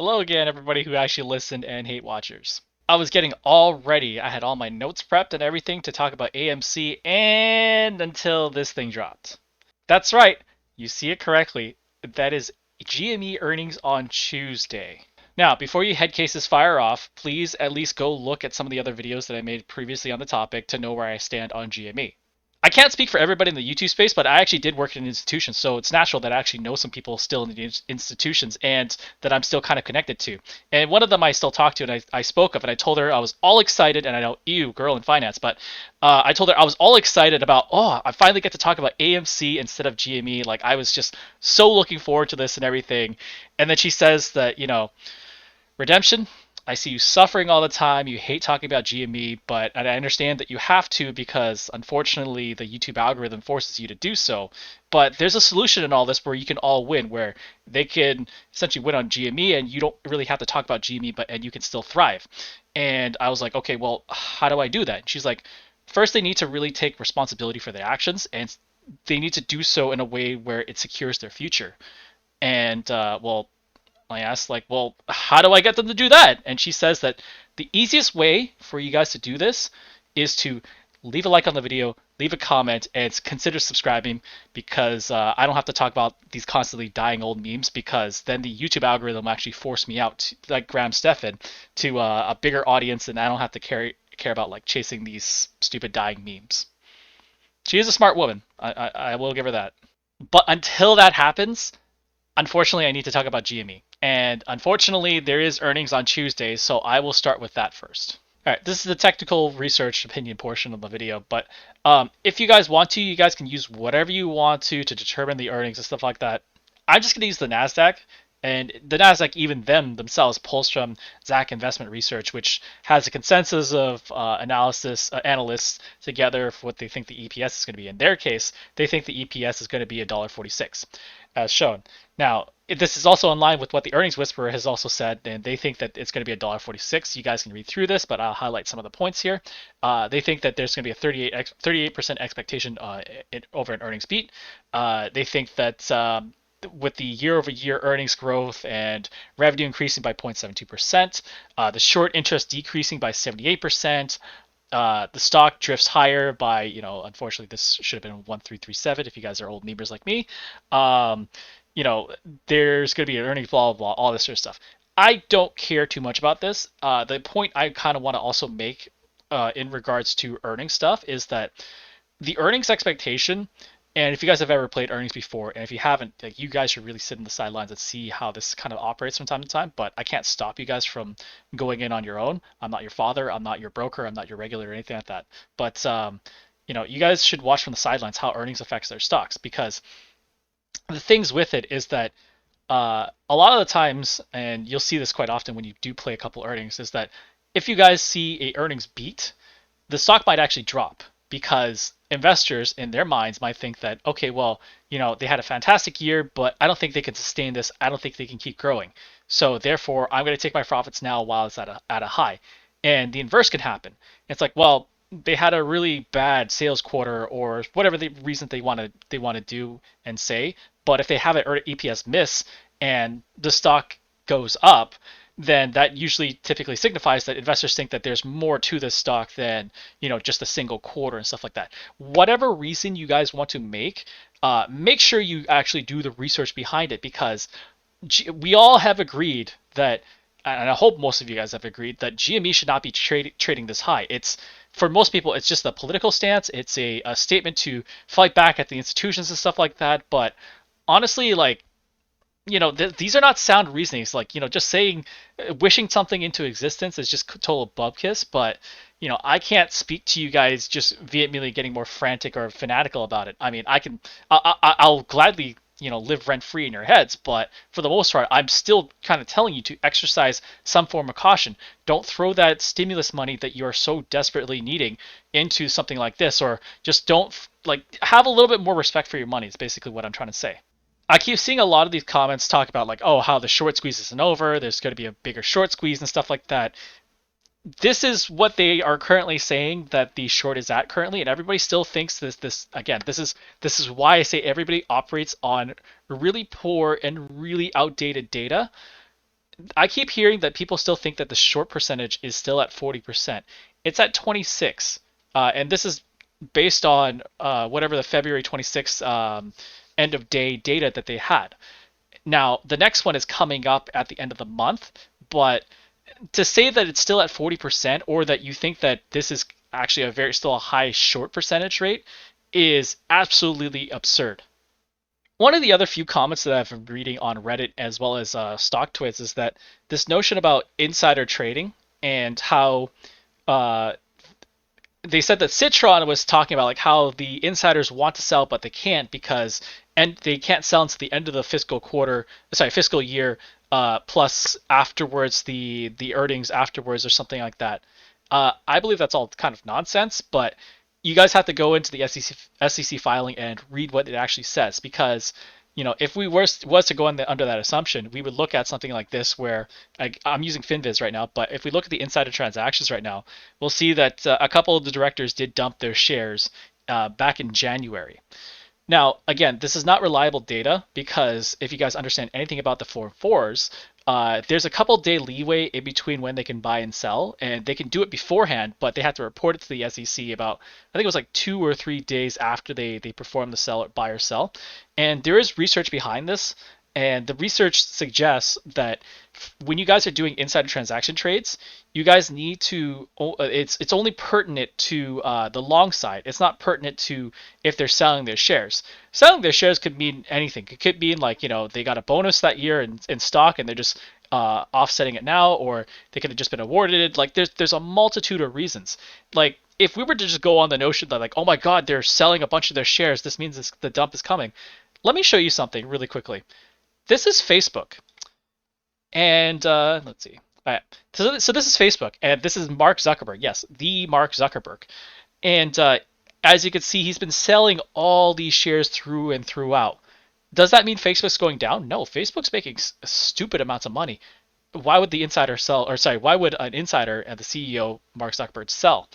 Hello again, everybody who actually listened and hate watchers. I was getting all ready. I had all my notes prepped and everything to talk about AMC, and until this thing dropped. That's right, you see it correctly. That is GME earnings on Tuesday. Now, before you head cases fire off, please at least go look at some of the other videos that I made previously on the topic to know where I stand on GME. I can't speak for everybody in the YouTube space, but I actually did work in institutions, so it's natural that I actually know some people still in the institutions and that I'm still kind of connected to. And one of them I still talk to, and I spoke of, and I told her I was all excited, and I know, ew, girl in finance, but I told her I was all excited about, oh, I finally get to talk about AMC instead of GME. Like, I was just so looking forward to this and everything. And then she says that, Redemption, I see you suffering all the time. You hate talking about GME, but I understand that you have to because unfortunately the YouTube algorithm forces you to do so. But there's a solution in all this where you can all win, where they can essentially win on GME and you don't really have to talk about GME, and you can still thrive. And I was like, okay, well, how do I do that? And she's like, first they need to really take responsibility for their actions, and they need to do so in a way where it secures their future. And well, I asked, like, well, how do I get them to do that? And she says that the easiest way for you guys to do this is to leave a like on the video, leave a comment, and consider subscribing because I don't have to talk about these constantly dying old memes because then the YouTube algorithm actually forced me out, like Graham Stephan, to a bigger audience, and I don't have to care about like chasing these stupid dying memes. She is a smart woman. I will give her that. But until that happens, unfortunately, I need to talk about GME. And unfortunately, there is earnings on Tuesday, so I will start with that first. All right, this is the technical research opinion portion of the video, but if you guys want to, you guys can use whatever you want to determine the earnings and stuff like that. I'm just going to use the NASDAQ, and the NASDAQ, even themselves, pulls from ZAC Investment Research, which has a consensus of analysts together for what they think the EPS is going to be. In their case, they think the EPS is going to be $1.46, as shown. Now, this is also in line with what the earnings whisperer has also said, and they think that it's going to be $1.46. You guys can read through this, but I'll highlight some of the points here. They think that there's going to be a 38% expectation over an earnings beat. They think that with the year-over-year earnings growth and revenue increasing by 0.72%, the short interest decreasing by 78%, the stock drifts higher by, unfortunately, this should have been 1337 if you guys are old members like me. There's going to be an earnings, blah, blah, blah, all this sort of stuff. I don't care too much about this. The point I kind of want to also make in regards to earnings stuff is that the earnings expectation, and if you guys have ever played earnings before, and if you haven't, like, you guys should really sit in the sidelines and see how this kind of operates from time to time. But I can't stop you guys from going in on your own. I'm not your father. I'm not your broker. I'm not your regulator or anything like that. But you guys should watch from the sidelines how earnings affects their stocks, because the things with it is that a lot of the times, and you'll see this quite often when you do play a couple earnings, is that if you guys see a earnings beat, the stock might actually drop because investors in their minds might think that, okay, well, they had a fantastic year, but I don't think they can sustain this. I don't think they can keep growing. So therefore, I'm going to take my profits now while it's at a high. And the inverse can happen. It's like, well, they had a really bad sales quarter or whatever the reason they want to do and say, but if they have an EPS miss and the stock goes up, then that usually typically signifies that investors think that there's more to this stock than just a single quarter and stuff like that. Whatever reason you guys want to make sure you actually do the research behind it, because we all have agreed that, and I hope most of you guys have agreed, that GME should not be trading this high. It's, for most people, it's just a political stance. It's a statement to fight back at the institutions and stuff like that. But honestly, like, these are not sound reasonings. Like, just saying, wishing something into existence is just total bubkiss. But, I can't speak to you guys just vehemently getting more frantic or fanatical about it. I mean, I'll gladly, live rent free in your heads. But for the most part, I'm still kind of telling you to exercise some form of caution. Don't throw that stimulus money that you are so desperately needing into something like this, or just don't, like, have a little bit more respect for your money. Is basically what I'm trying to say. I keep seeing a lot of these comments talk about, like, oh, how the short squeeze isn't over. There's going to be a bigger short squeeze and stuff like that. This is what they are currently saying that the short is at currently, and everybody still thinks this again. This is why I say everybody operates on really poor and really outdated data. I keep hearing that people still think that the short percentage is still at 40%. It's at 26, and this is based on whatever the February 26th end of day data that they had. Now, the next one is coming up at the end of the month, but to say that it's still at 40% or that you think that this is actually a very still a high short percentage rate is absolutely absurd. One of the other few comments that I've been reading on Reddit as well as StockTwits is that this notion about insider trading and how uh, they said that Citron was talking about like how the insiders want to sell but they can't because and they can't sell until the end of the fiscal year plus afterwards the earnings afterwards or something like that. I believe that's all kind of nonsense, but you guys have to go into the SEC filing and read what it actually says because if we was to go under that assumption, we would look at something like this where I'm using FinViz right now, but if we look at the insider transactions right now, we'll see that a couple of the directors did dump their shares back in January. Now, again, this is not reliable data because if you guys understand anything about the Form 4s, there's a couple day leeway in between when they can buy and sell, and they can do it beforehand, but they have to report it to the SEC about, I think it was like 2 or 3 days after they perform the sell or buy or sell. And there is research behind this, and the research suggests that when you guys are doing insider transaction trades, you guys need to. It's only pertinent to the long side. It's not pertinent to if they're selling their shares. Selling their shares could mean anything. It could mean like they got a bonus that year in stock and they're just offsetting it now, or they could have just been awarded. Like there's a multitude of reasons. Like if we were to just go on the notion that like, oh my God, they're selling a bunch of their shares, this means the dump is coming. Let me show you something really quickly. This is Facebook, and let's see. All right. So this is Facebook, and this is Mark Zuckerberg. Yes, the Mark Zuckerberg. And as you can see, he's been selling all these shares through and throughout. Does that mean Facebook's going down? No, Facebook's making stupid amounts of money. Why would the insider sell? Or sorry, why would an insider and the CEO Mark Zuckerberg sell?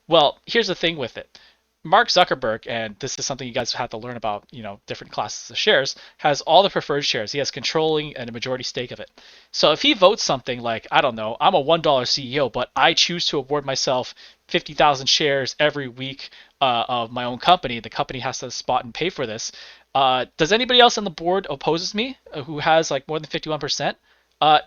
Well, here's the thing with it. Mark Zuckerberg, and this is something you guys have to learn about, different classes of shares, has all the preferred shares. He has controlling and a majority stake of it. So if he votes something like, I don't know, I'm a $1 CEO, but I choose to award myself 50,000 shares every week of my own company, the company has to spot and pay for this. Does anybody else on the board opposes me who has like more than 51%?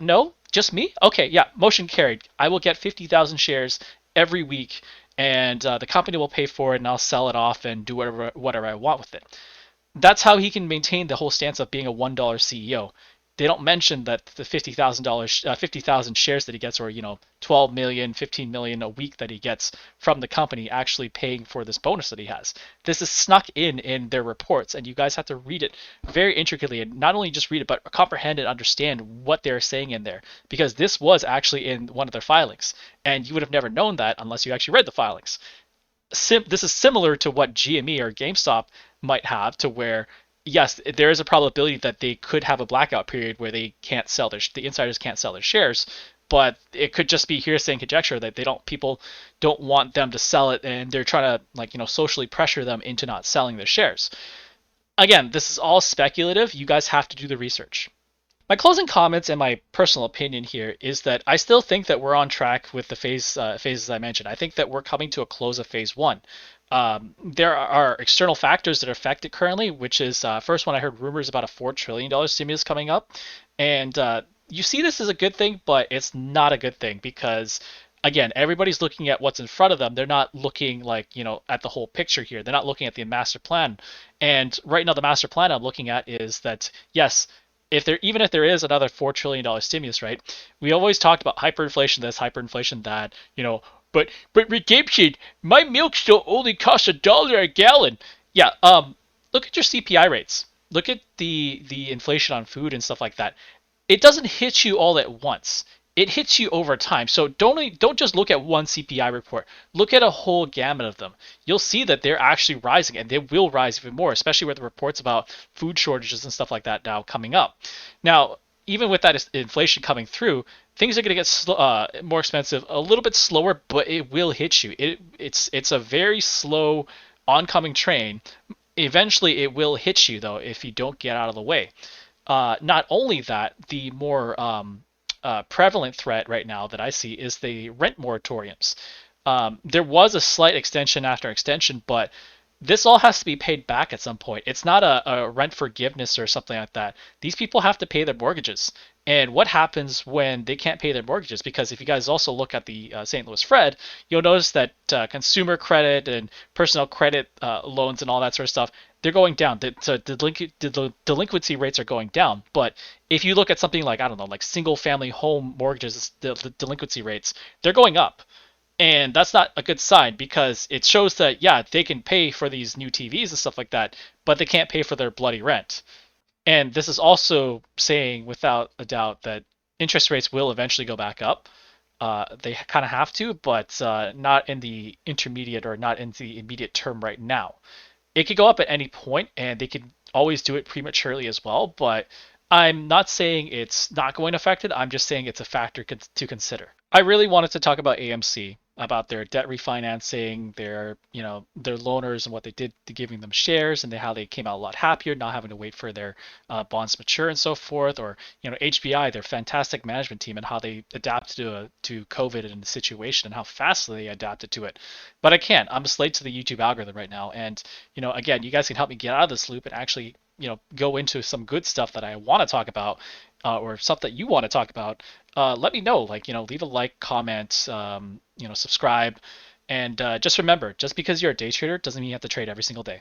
No, just me? Okay, yeah, motion carried. I will get 50,000 shares every week and the company will pay for it and I'll sell it off and do whatever I want with it. That's how he can maintain the whole stance of being a $1 CEO. They don't mention that the $50,000, 50,000 shares that he gets, or 12 million, 15 million a week that he gets from the company, actually paying for this bonus that he has. This is snuck in their reports, and you guys have to read it very intricately, and not only just read it, but comprehend and understand what they're saying in there, because this was actually in one of their filings, and you would have never known that unless you actually read the filings. This is similar to what GME or GameStop might have, to where yes, there is a probability that they could have a blackout period where they can't sell the insiders can't sell their shares, but it could just be hearsay and conjecture that people don't want them to sell it and they're trying to socially pressure them into not selling their shares. Again, this is all speculative. You guys have to do the research. My closing comments and my personal opinion here is that I still think that we're on track with the phases I mentioned. I think that we're coming to a close of phase one. There are external factors that affect it currently, which is first when I heard rumors about a $4 trillion stimulus coming up. And you see this as a good thing, but it's not a good thing because, again, everybody's looking at what's in front of them. They're not looking at the whole picture here. They're not looking at the master plan. And right now, the master plan I'm looking at is that, yes, even if there is another $4 trillion stimulus, right? We always talked about hyperinflation this, hyperinflation that, but redemption, my milk still only costs $1 a gallon. Yeah, look at your CPI rates. Look at the inflation on food and stuff like that. It doesn't hit you all at once. It hits you over time. So don't just look at one CPI report. Look at a whole gamut of them. You'll see that they're actually rising, and they will rise even more, especially with the reports about food shortages and stuff like that now coming up. Now, even with that inflation coming through, things are going to get more expensive, a little bit slower, but it will hit you. It's a very slow oncoming train. Eventually, it will hit you though if you don't get out of the way. Not only that, the more prevalent threat right now that I see is the rent moratoriums. There was a slight extension after extension, but this all has to be paid back at some point. It's not a rent forgiveness or something like that. These people have to pay their mortgages. And what happens when they can't pay their mortgages? Because if you guys also look at the St. Louis Fred, you'll notice that consumer credit and personal credit loans and all that sort of stuff, they're going down. The delinquency rates are going down. But if you look at something like, I don't know, like single family home mortgages, the delinquency rates, they're going up. And that's not a good sign because it shows that, yeah, they can pay for these new TVs and stuff like that, but they can't pay for their bloody rent. And this is also saying without a doubt that interest rates will eventually go back up. They kind of have to, but not in the intermediate or not in the immediate term right now. It could go up at any point, and they could always do it prematurely as well. But I'm not saying it's not going to affect it. I'm just saying it's a factor to consider. I really wanted to talk about AMC, about their debt refinancing, their loaners and what they did to giving them shares, and how they came out a lot happier, not having to wait for their bonds mature and so forth. Or HBI, their fantastic management team, and how they adapted to COVID and the situation, and how fast they adapted to it. But I can't. I'm a slave to the YouTube algorithm right now, and again, you guys can help me get out of this loop and actually go into some good stuff that I want to talk about, or stuff that you want to talk about. Let me know. Like, leave a like, comment, subscribe, and just remember, just because you're a day trader doesn't mean you have to trade every single day.